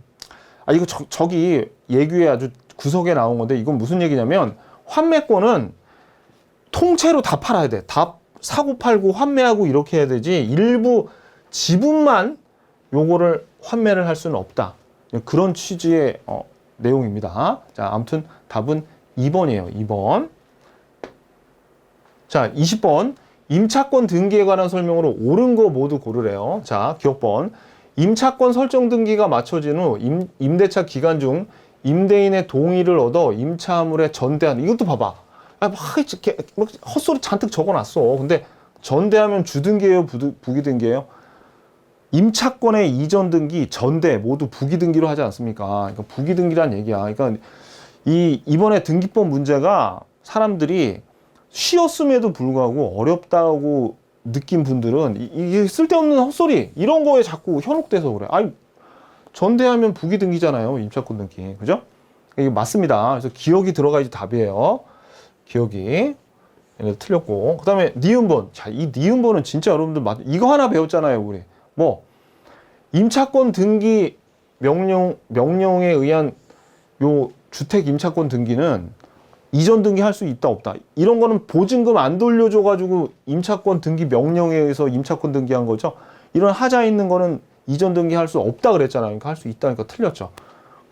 이거 저기 예규에 아주 구석에 나온 건데 이건 무슨 얘기냐면 환매권은 통째로 다 팔아야 돼. 다 사고 팔고 환매하고 이렇게 해야 되지 일부 지분만 요거를 환매를 할 수는 없다. 그런 취지의 내용입니다. 자, 아무튼 답은 2번이에요. 2번. 자, 20번. 임차권 등기에 관한 설명으로 옳은 거 모두 고르래요. 자, 기억번. 임차권 설정 등기가 마쳐진 후 임대차 기간 중 임대인의 동의를 얻어 임차물에 전대한. 이것도 봐봐. 막 헛소리 잔뜩 적어놨어. 근데 전대하면 주등기예요, 부기등기예요? 임차권의 이전 등기, 전대 모두 부기등기로 하지 않습니까? 그러니까 부기등기란 얘기야. 그러니까 이번에 등기법 문제가 사람들이 쉬었음에도 불구하고 어렵다고 느낀 분들은 이게 쓸데없는 헛소리 이런 거에 자꾸 현혹돼서 그래. 전대하면 부기등기잖아요. 임차권 등기. 그죠? 이게 맞습니다. 그래서 기억이 들어가야지 답이에요. 기억이. 얘네 틀렸고. 그 다음에 니은번. 자, 이 니은번은 진짜 여러분들 이거 하나 배웠잖아요. 우리. 임차권 등기 명령에 의한 요 주택 임차권 등기는 이전 등기 할 수 있다 없다. 이런 거는 보증금 안 돌려줘가지고 임차권 등기 명령에 의해서 임차권 등기한 거죠. 이런 하자 있는 거는 이전 등기 할 수 없다 그랬잖아요. 그러니까 할 수 있다니까 틀렸죠.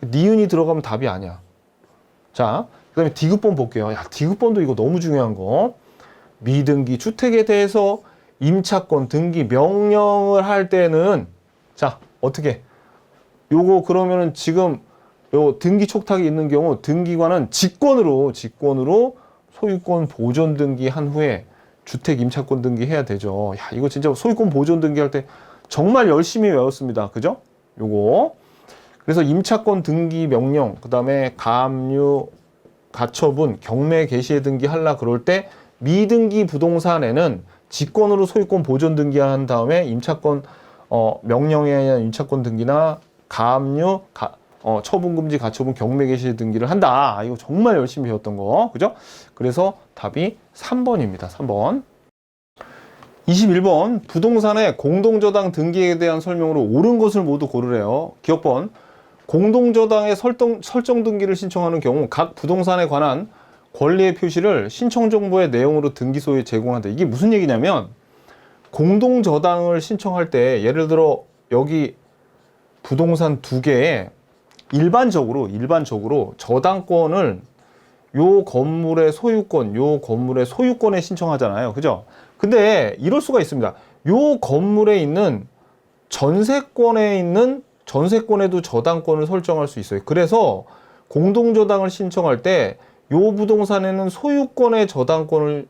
니은이 들어가면 답이 아니야. 자, 그 다음에 디귿번 볼게요. 야, 디귿번도 이거 너무 중요한 거. 미등기 주택에 대해서 임차권 등기 명령을 할 때는 자, 어떻게? 요거 그러면은 지금 요 등기 촉탁이 있는 경우 등기관은 직권으로 소유권 보존 등기 한 후에 주택 임차권 등기 해야 되죠. 야, 이거 진짜 소유권 보존 등기 할 때 정말 열심히 외웠습니다. 그죠? 요거. 그래서 임차권 등기 명령, 그다음에 가압류, 가처분, 경매 개시의 등기 하려 그럴 때 미등기 부동산에는 직권으로 소유권 보존 등기한 다음에 임차권 명령에 의한 임차권 등기나 가압류, 처분금지, 가처분, 경매 개시 등기를 한다. 이거 정말 열심히 배웠던 거. 그죠? 그래서 답이 3번입니다. 3번. 21번. 부동산의 공동저당 등기에 대한 설명으로 옳은 것을 모두 고르래요. 기억번. 공동저당의 설정 등기를 신청하는 경우 각 부동산에 관한 권리의 표시를 신청정보의 내용으로 등기소에 제공한다. 이게 무슨 얘기냐면 공동저당을 신청할 때 예를 들어 여기 부동산 두 개에 일반적으로 저당권을 요 건물의 소유권에 신청하잖아요. 그죠? 근데 이럴 수가 있습니다. 요 건물에 있는 전세권에도 저당권을 설정할 수 있어요. 그래서 공동저당을 신청할 때 요 부동산에는 소유권의 저당권을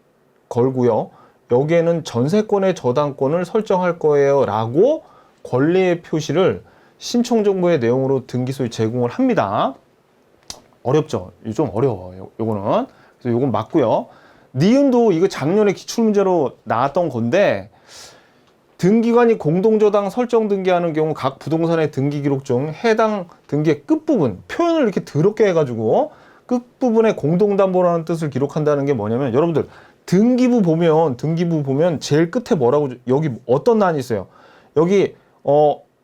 걸고요. 여기에는 전세권의 저당권을 설정할 거예요. 라고 권리의 표시를 신청 정보의 내용으로 등기소에 제공을 합니다. 어렵죠? 좀 어려워요. 요거는. 그래서 요건 맞고요. 니은도 이거 작년에 기출문제로 나왔던 건데 등기관이 공동저당 설정 등기하는 경우 각 부동산의 등기 기록 중 해당 등기의 끝부분, 표현을 이렇게 더럽게 해가지고 끝부분에 공동담보라는 뜻을 기록한다는 게 뭐냐면 여러분들 등기부 보면 제일 끝에 뭐라고 여기 어떤 난이 있어요. 여기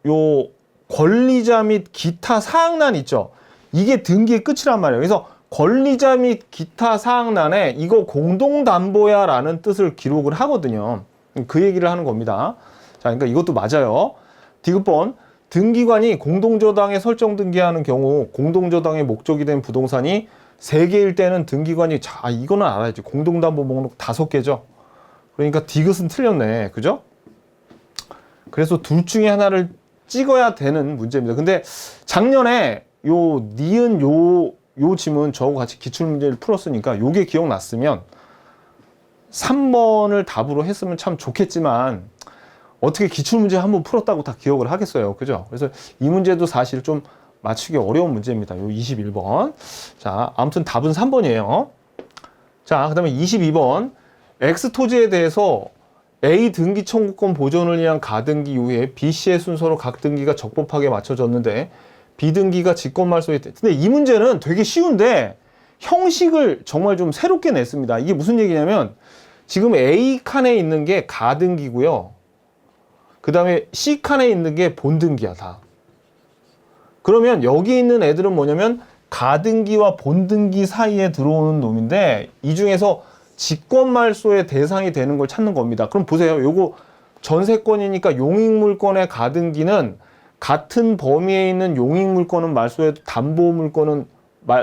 요 권리자 및 기타 사항란 있죠. 이게 등기의 끝이란 말이에요. 그래서 권리자 및 기타 사항란에 이거 공동담보야 라는 뜻을 기록을 하거든요. 그 얘기를 하는 겁니다. 자, 그러니까 이것도 맞아요. 디귿번 등기관이 공동저당에 설정 등기하는 경우 공동저당의 목적이 된 부동산이 3개일 때는 등기관이 이거는 알아야지. 공동담보 목록 5개죠. 그러니까 디귿은 틀렸네. 그죠? 그래서 둘 중에 하나를 찍어야 되는 문제입니다. 근데 작년에 요 니은 요 지문 저하고 같이 기출문제를 풀었으니까 요게 기억났으면 3번을 답으로 했으면 참 좋겠지만 어떻게 기출문제 한번 풀었다고 다 기억을 하겠어요. 그죠? 그래서 이 문제도 사실 좀 맞추기 어려운 문제입니다. 요 21번. 자, 아무튼 답은 3번이에요. 자, 그 다음에 22번. X토지에 대해서 A 등기 청구권 보존을 위한 가등기 이후에 B씨의 순서로 각 등기가 적법하게 맞춰졌는데 B등기가 직권말소에 근데 이 문제는 되게 쉬운데 형식을 정말 좀 새롭게 냈습니다. 이게 무슨 얘기냐면 지금 A 칸에 있는 게 가등기고요. 그 다음에 C 칸에 있는 게 본등기야 다. 그러면 여기 있는 애들은 뭐냐면 가등기와 본등기 사이에 들어오는 놈인데 이 중에서 직권말소의 대상이 되는 걸 찾는 겁니다. 그럼 보세요. 요거 전세권이니까 용익물권의 가등기는 같은 범위에 있는 용익물권은 말소해도 담보물권은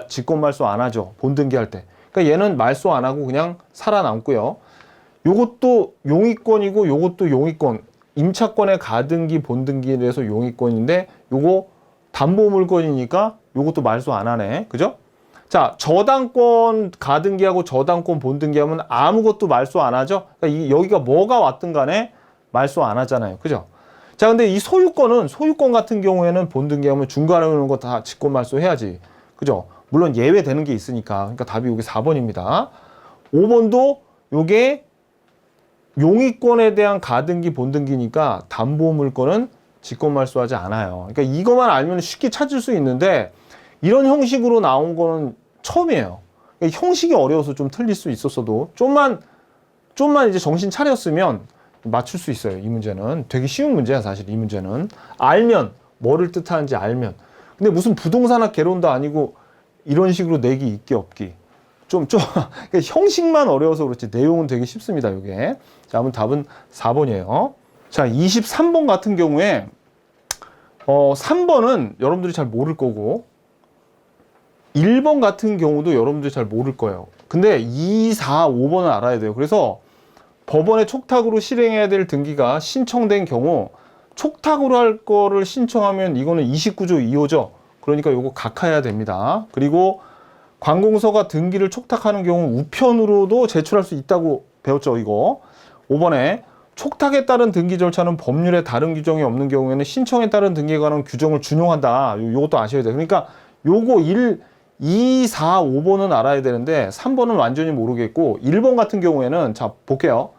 직권말소 안 하죠. 본등기할 때. 그러니까 얘는 말소 안 하고 그냥 살아남고요. 요것도 용익권이고 요것도 용익권. 임차권의 가등기, 본등기에 대해서 용익권인데 요거 담보물권이니까 요것도 말소 안 하네. 그죠? 자, 저당권 가등기하고 저당권 본등기하면 아무것도 말소 안 하죠? 그러니까 여기가 뭐가 왔든 간에 말소 안 하잖아요. 그죠? 자, 근데 이 소유권 같은 경우에는 본등기하면 중간에 오는 거 다 직권말소 해야지. 그죠? 물론 예외되는 게 있으니까. 그러니까 답이 여기 4번입니다. 5번도 요게 용익권에 대한 가등기, 본등기니까 담보물권은 직권말소하지 않아요. 그러니까 이것만 알면 쉽게 찾을 수 있는데 이런 형식으로 나온 거는 처음이에요. 그러니까 형식이 어려워서 좀 틀릴 수 있었어도 좀만 이제 정신 차렸으면 맞출 수 있어요. 이 문제는 되게 쉬운 문제야. 사실 이 문제는 알면 뭐를 뜻하는지 알면. 근데 무슨 부동산학 개론도 아니고 이런 식으로 내기 있기 없기 그러니까 형식만 어려워서 그렇지 내용은 되게 쉽습니다. 이게. 자, 그러면 답은 4번이에요. 자, 23번 같은 경우에 3번은 여러분들이 잘 모를 거고 1번 같은 경우도 여러분들이 잘 모를 거예요. 근데 2, 4, 5번은 알아야 돼요. 그래서 법원에 촉탁으로 실행해야 될 등기가 신청된 경우 촉탁으로 할 거를 신청하면 이거는 29조 2호죠. 그러니까 요거 각하해야 됩니다. 그리고 관공서가 등기를 촉탁하는 경우 우편으로도 제출할 수 있다고 배웠죠. 이거 5번에 촉탁에 따른 등기 절차는 법률에 다른 규정이 없는 경우에는 신청에 따른 등기에 관한 규정을 준용한다. 요것도 아셔야 돼요. 그러니까 요거 2, 4, 5번은 알아야 되는데 3번은 완전히 모르겠고 1번 같은 경우에는 자 볼게요.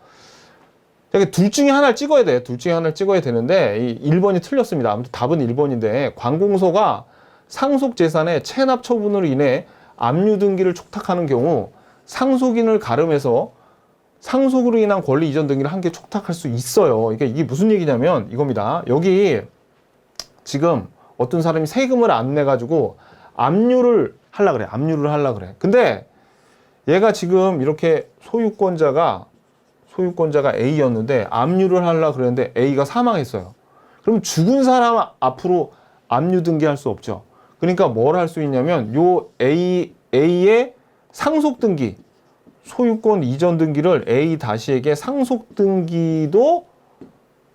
둘 중에 하나를 찍어야 돼. 둘 중에 하나를 찍어야 되는데 이 1번이 틀렸습니다. 아무튼 답은 1번인데 관공서가 상속재산의 체납 처분으로 인해 압류 등기를 촉탁하는 경우 상속인을 가름해서 상속으로 인한 권리 이전 등기를 한 개 촉탁할 수 있어요. 그러니까 이게 무슨 얘기냐면 이겁니다. 여기 지금 어떤 사람이 세금을 안 내가지고 압류를 하려 그래. 압류를 하려 그래. 근데 얘가 지금 이렇게 소유권자가 A였는데 압류를 하려 그랬는데 A가 사망했어요. 그럼 죽은 사람 앞으로 압류 등기할 수 없죠. 그러니까 뭘 할 수 있냐면 요 A의 상속 등기 소유권 이전 등기를 A-에게 상속 등기도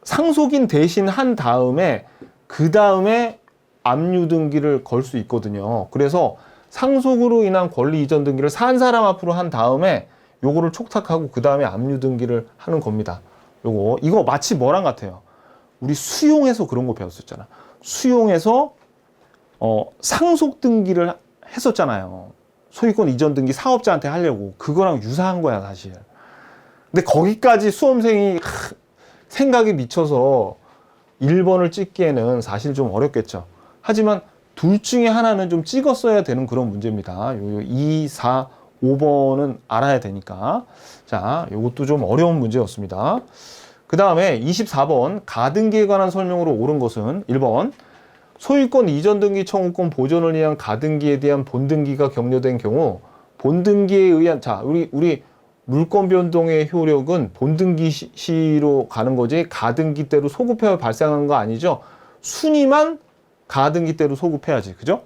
상속인 대신 한 다음에 그 다음에 압류 등기를 걸 수 있거든요. 그래서 상속으로 인한 권리 이전 등기를 산 사람 앞으로 한 다음에 요거를 촉탁하고 그 다음에 압류 등기를 하는 겁니다. 이거 마치 뭐랑 같아요? 우리 수용해서 그런 거 배웠었잖아. 수용해서 상속 등기를 했었잖아요. 소유권 이전 등기 사업자한테 하려고. 그거랑 유사한 거야, 사실. 근데 거기까지 수험생이 생각이 미쳐서 1번을 찍기에는 사실 좀 어렵겠죠. 하지만 둘 중에 하나는 좀 찍었어야 되는 그런 문제입니다. 요 2, 4, 5번은 알아야 되니까. 자, 요것도 좀 어려운 문제였습니다. 그 다음에 24번 가등기에 관한 설명으로 옳은 것은 1번 소유권 이전 등기 청구권 보존을 위한 가등기에 대한 본등기가 격려된 경우 본등기에 의한 자 우리 물권 변동의 효력은 본등기 시로 가는 거지 가등기 때로 소급해 발생한 거 아니죠. 순위만 가등기 때로 소급해야지. 그죠?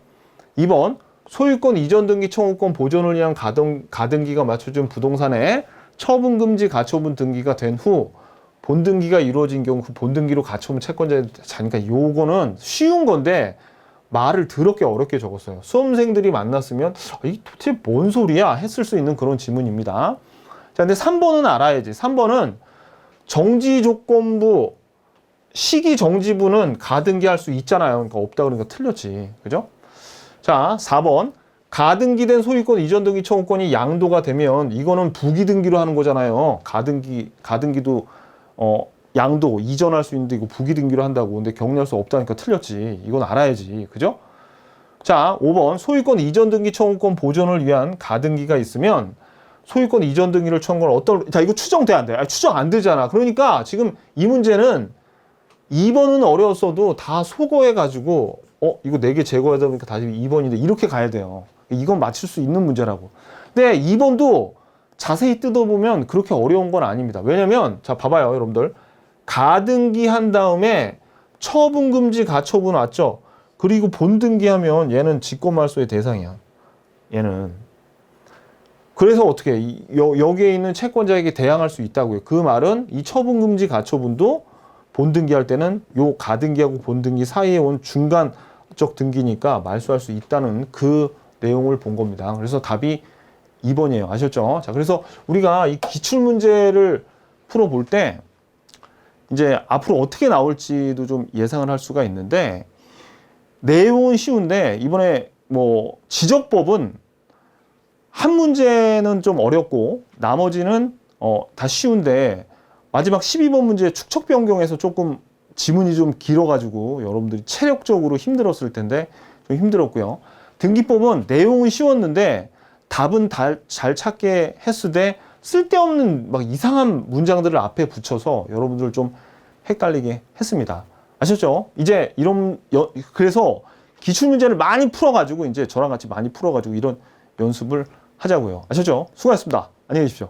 2번 소유권 이전 등기 청구권 보존을 위한 가등기가 맞춰진 부동산에 처분금지 가처분 등기가 된 후 본등기가 이루어진 경우 그 본등기로 가처분 채권자에 자니까 요거는 쉬운 건데 말을 더럽게 어렵게 적었어요. 수험생들이 만났으면 이 도대체 뭔 소리야 했을 수 있는 그런 지문입니다. 자, 근데 3번은 알아야지. 3번은 정지조건부 시기 정지부는 가등기할 수 있잖아요. 그러니까 없다 그러니까 틀렸지. 그죠? 자, 4번 가등기된 소유권 이전 등기 청구권이 양도가 되면 이거는 부기등기로 하는 거잖아요. 가등기도 양도 이전할 수 있는데 이거 부기등기로 한다고. 근데 격려할 수 없다니까 틀렸지. 이건 알아야지. 그죠? 자, 5번 소유권 이전 등기 청구권 보존을 위한 가등기가 있으면 소유권 이전 등기를 청구할 자, 이거 추정돼 안 돼? 추정 안 되잖아. 그러니까 지금 이 문제는 2번은 어려웠어도 다 소거해 가지고 이거 4개 제거하다 보니까 다시 2번인데 이렇게 가야 돼요. 이건 맞출 수 있는 문제라고. 근데 2번도 자세히 뜯어보면 그렇게 어려운 건 아닙니다. 왜냐면 자 봐봐요 여러분들. 가등기 한 다음에 처분금지 가처분 왔죠. 그리고 본등기하면 얘는 직권말소의 대상이야. 얘는. 그래서 어떻게 여기에 있는 채권자에게 대항할 수 있다고요. 그 말은 이 처분금지 가처분도 본등기할 때는 요 가등기하고 본등기 사이에 온 중간적 등기니까 말소할 수 있다는 그 내용을 본 겁니다. 그래서 답이 2번이에요. 아셨죠? 자, 그래서 우리가 이 기출문제를 풀어볼 때 이제 앞으로 어떻게 나올지도 좀 예상을 할 수가 있는데 내용은 쉬운데 이번에 뭐 지적법은 한 문제는 좀 어렵고 나머지는 다 쉬운데 마지막 12번 문제 축척 변경에서 조금 지문이 좀 길어가지고 여러분들이 체력적으로 힘들었을 텐데 좀 힘들었고요. 등기법은 내용은 쉬웠는데 답은 잘 찾게 했으되 쓸데없는 막 이상한 문장들을 앞에 붙여서 여러분들 좀 헷갈리게 했습니다. 아셨죠? 이제 그래서 기출문제를 많이 풀어가지고 이제 저랑 같이 많이 풀어가지고 이런 연습을 하자고요. 아셨죠? 수고하셨습니다. 안녕히 계십시오.